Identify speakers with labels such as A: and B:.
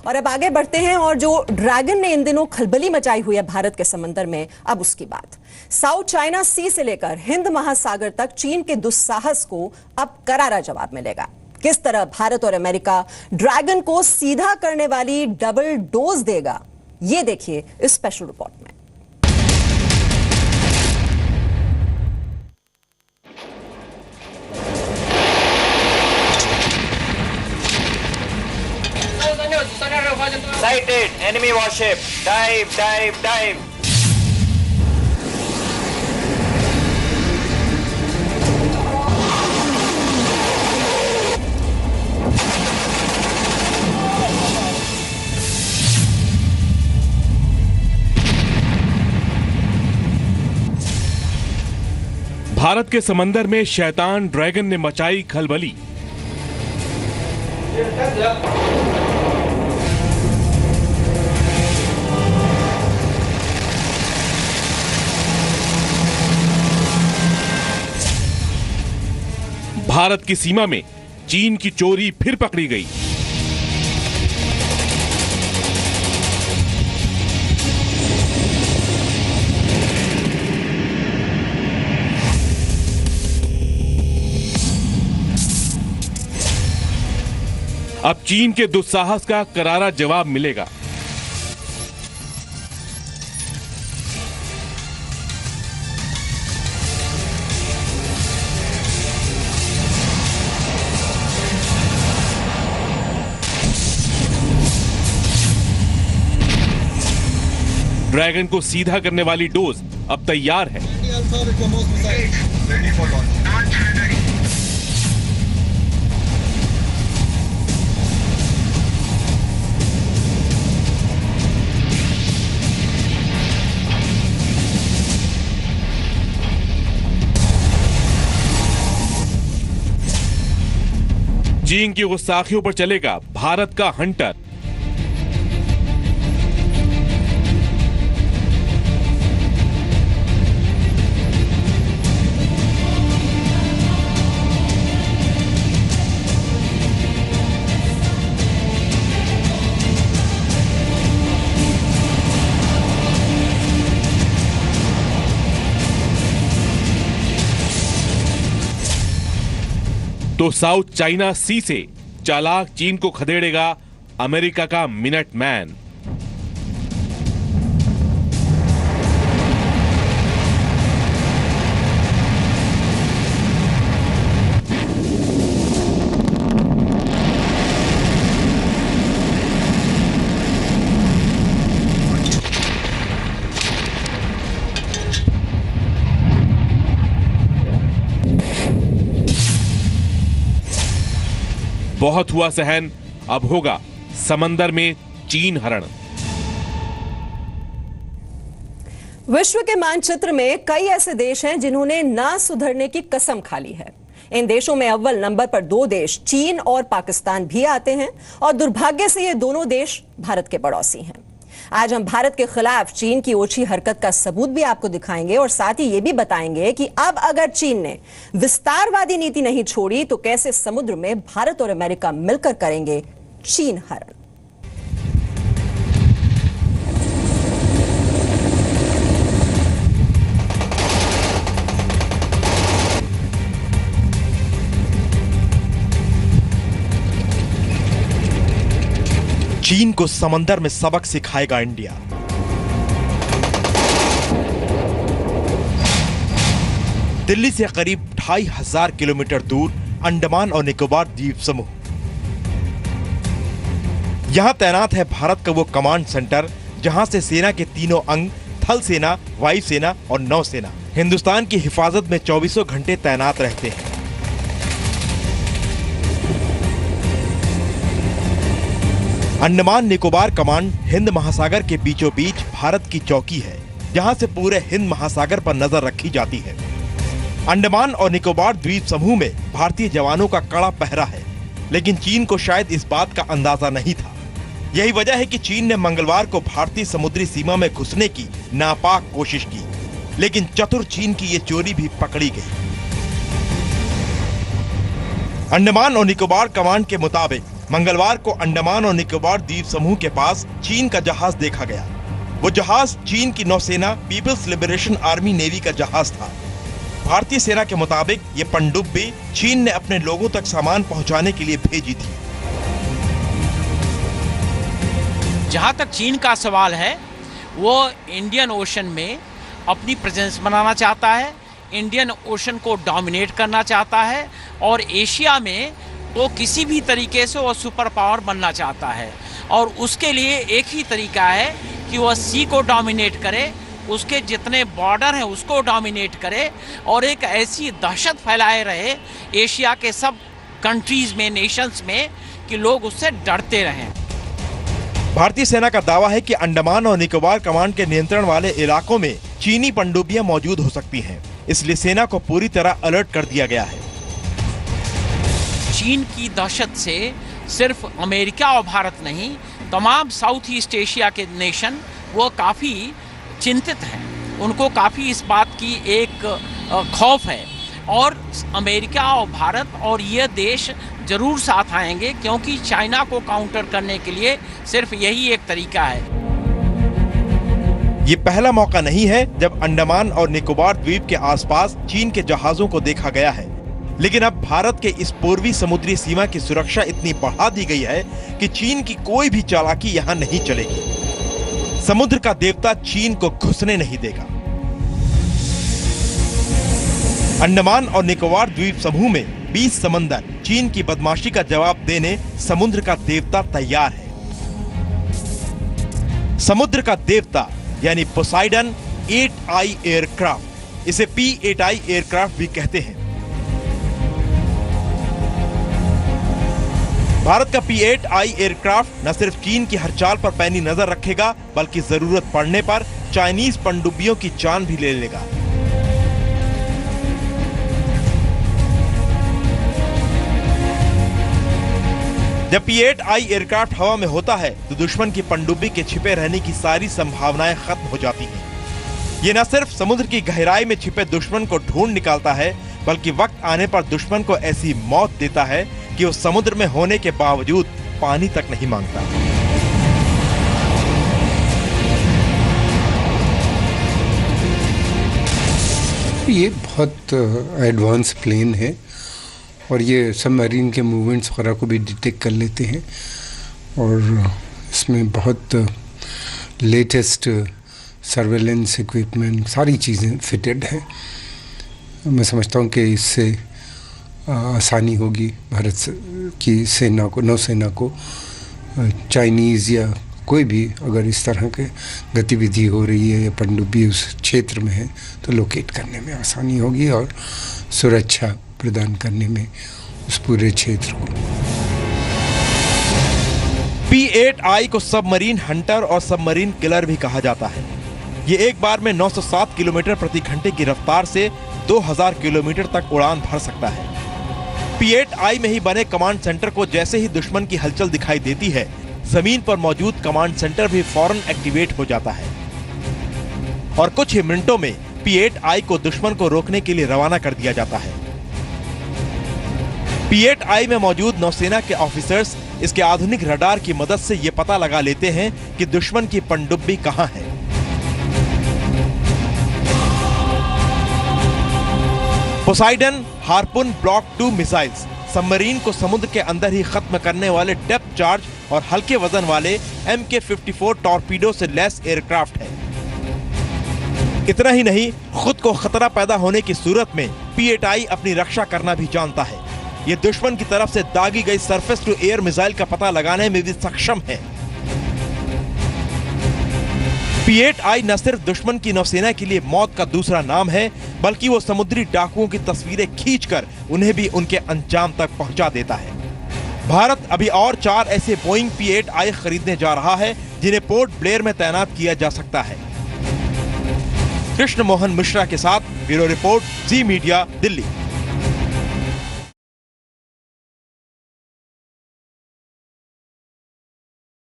A: और अब आगे बढ़ते हैं और जो ड्रैगन ने इन दिनों खलबली मचाई हुई है भारत के समंदर में, अब उसकी बात। साउथ चाइना सी से लेकर हिंद महासागर तक चीन के दुस्साहस को अब करारा जवाब मिलेगा। किस तरह भारत और अमेरिका ड्रैगन को सीधा करने वाली डबल डोज देगा, ये देखिए इस स्पेशल रिपोर्ट में।
B: Sighted! Enemy warship! Dive! Dive! Dive!
C: Bharat के समंदर में शैतान ड्रैगन ने मचाई खलबली। भारत की सीमा में चीन की चोरी फिर पकड़ी गई। अब चीन के दुस्साहस का करारा जवाब मिलेगा। ड्रैगन को सीधा करने वाली डोज अब तैयार है। चीन की गुस्ताखियों पर चलेगा भारत का हंटर। तो साउथ चाइना सी से चालाक चीन को खदेड़ेगा अमेरिका का मिनट मैन। बहुत हुआ सहन, अब होगा समंदर में चीन हरण।
A: विश्व के मानचित्र में कई ऐसे देश हैं जिन्होंने ना सुधरने की कसम खा ली है। इन देशों में अव्वल नंबर पर दो देश चीन और पाकिस्तान भी आते हैं और दुर्भाग्य से ये दोनों देश भारत के पड़ोसी हैं। आज हम भारत के खिलाफ चीन की ओछी हरकत का सबूत भी आपको दिखाएंगे और साथ ही ये भी बताएंगे कि अब अगर चीन ने विस्तारवादी नीति नहीं छोड़ी तो कैसे समुद्र में भारत और अमेरिका मिलकर करेंगे चीन हरण।
D: चीन को समंदर में सबक सिखाएगा इंडिया। दिल्ली से करीब 2500 किलोमीटर दूर अंडमान और निकोबार द्वीप समूह। यहां तैनात है भारत का वो कमांड सेंटर जहां से सेना के तीनों अंग थल सेना, वायुसेना और नौसेना हिंदुस्तान की हिफाजत में 24 घंटे तैनात रहते हैं। अंडमान निकोबार कमांड हिंद महासागर के बीचों बीच भारत की चौकी है, जहां से पूरे हिंद महासागर पर नजर रखी जाती है। अंडमान और निकोबार द्वीप समूह में भारतीय जवानों का कड़ा पहरा है, लेकिन चीन को शायद इस बात का अंदाजा नहीं था। यही वजह है कि चीन ने मंगलवार को भारतीय समुद्री सीमा में घुसने की नापाक कोशिश की, लेकिन चतुर चीन की ये चोरी भी पकड़ी गई। अंडमान और निकोबार कमांड के मुताबिक मंगलवार को अंडमान और निकोबार द्वीप समूह के पास चीन का जहाज देखा गया। वो जहाज चीन की नौसेना पीपल्स लिबरेशन आर्मी नेवी का जहाज था। भारतीय सेना के मुताबिक ये पनडुब्बी चीन ने अपने लोगों तक सामान पहुंचाने के लिए भेजी थी।
E: जहां तक चीन का सवाल है, वो इंडियन ओशन में अपनी प्रेजेंस बनाना चाहता है, इंडियन ओशन को डोमिनेट करना चाहता है और एशिया में वो किसी भी तरीके से वो सुपर पावर बनना चाहता है। और उसके लिए एक ही तरीका है कि वह सी को डोमिनेट करे, उसके जितने बॉर्डर हैं उसको डोमिनेट करे और एक ऐसी दहशत फैलाए रहे एशिया के सब कंट्रीज में, नेशंस में, कि लोग उससे डरते रहें।
D: भारतीय सेना का दावा है कि अंडमान और निकोबार कमांड के नियंत्रण वाले इलाकों में चीनी पनडुब्बियां मौजूद हो सकती हैं, इसलिए सेना को पूरी तरह अलर्ट कर दिया गया है।
E: चीन की दहशत से सिर्फ अमेरिका और भारत नहीं, तमाम साउथ ईस्ट एशिया के नेशन वो काफ़ी चिंतित हैं। उनको काफ़ी इस बात की एक खौफ है और अमेरिका और भारत और ये देश जरूर साथ आएंगे, क्योंकि चाइना को काउंटर करने के लिए सिर्फ यही एक तरीका है।
D: ये पहला मौका नहीं है जब अंडमान और निकोबार द्वीप के आसपास चीन के जहाजों को देखा गया है, लेकिन अब भारत के इस पूर्वी समुद्री सीमा की सुरक्षा इतनी बढ़ा दी गई है कि चीन की कोई भी चालाकी यहाँ नहीं चलेगी। समुद्र का देवता चीन को घुसने नहीं देगा। अंडमान और निकोबार द्वीप समूह में 20 समंदर चीन की बदमाशी का जवाब देने समुद्र का देवता तैयार है। समुद्र का देवता यानी पोसाइडन 8I एयरक्राफ्ट, इसे P8I एयरक्राफ्ट भी कहते हैं। भारत का P8I एयरक्राफ्ट न सिर्फ चीन की हर चाल पर पैनी नजर रखेगा, बल्कि जरूरत पड़ने पर चाइनीज पनडुब्बियों की जान भी ले लेगा। जब P8I एयरक्राफ्ट हवा में होता है तो दुश्मन की पनडुब्बी के छिपे रहने की सारी संभावनाएं खत्म हो जाती हैं। ये न सिर्फ समुद्र की गहराई में छिपे दुश्मन को ढूंढ निकालता है, बल्कि वक्त आने पर दुश्मन को ऐसी मौत देता है कि वो समुद्र में होने के बावजूद पानी तक नहीं मांगता।
F: ये बहुत एडवांस प्लेन है और ये सबमरीन के मूवमेंट्स वगैरह को भी डिटेक्ट कर लेते हैं और इसमें बहुत लेटेस्ट सर्वेलेंस इक्विपमेंट सारी चीज़ें फिटेड है। मैं समझता हूँ कि इससे आसानी होगी भारत की सेना को, नौसेना को, चाइनीज़ या कोई भी अगर इस तरह के गतिविधि हो रही है या पनडुब्बी उस क्षेत्र में है तो लोकेट करने में आसानी होगी और सुरक्षा प्रदान करने में उस पूरे क्षेत्र को।
D: P8I को सबमरीन हंटर और सबमरीन किलर भी कहा जाता है। ये एक बार में 907 किलोमीटर प्रति घंटे की रफ्तार से 2000 किलोमीटर तक उड़ान भर सकता है। P8I में ही बने कमांड सेंटर को जैसे ही दुश्मन की हलचल दिखाई देती है, जमीन पर मौजूद कमांड सेंटर भी फौरन एक्टिवेट हो जाता है और कुछ ही मिनटों में P8I को दुश्मन को रोकने के लिए रवाना कर दिया जाता है। P8I में मौजूद नौसेना के ऑफिसर्स इसके आधुनिक रडार की मदद से ये पता लगा लेते हैं कि दुश्मन की पनडुब्बी कहां है। पोसाइडन हार्पुन ब्लॉक 2 मिसाइल्स सबमरीन को समुद्र के अंदर ही खत्म करने वाले डेप्थ चार्ज और हल्के वजन वाले MK-54 टॉर्पीडो से लैस एयरक्राफ्ट है। इतना ही नहीं, खुद को खतरा पैदा होने की सूरत में P8I अपनी रक्षा करना भी जानता है। ये दुश्मन की तरफ से दागी गई सरफेस टू एयर मिसाइल का पता लगाने में भी सक्षम है। P8I न सिर्फ दुश्मन की नौसेना के लिए मौत का दूसरा नाम है, बल्कि वो समुद्री डाकुओं की तस्वीरें खींचकर उन्हें भी उनके अंजाम तक पहुंचा देता है। भारत अभी और 4 ऐसे बोइंग P8I खरीदने जा रहा है, जिन्हें पोर्ट ब्लेयर में तैनात किया जा सकता है। कृष्ण मोहन मिश्रा के साथ ब्यूरो रिपोर्ट, जी मीडिया, दिल्ली।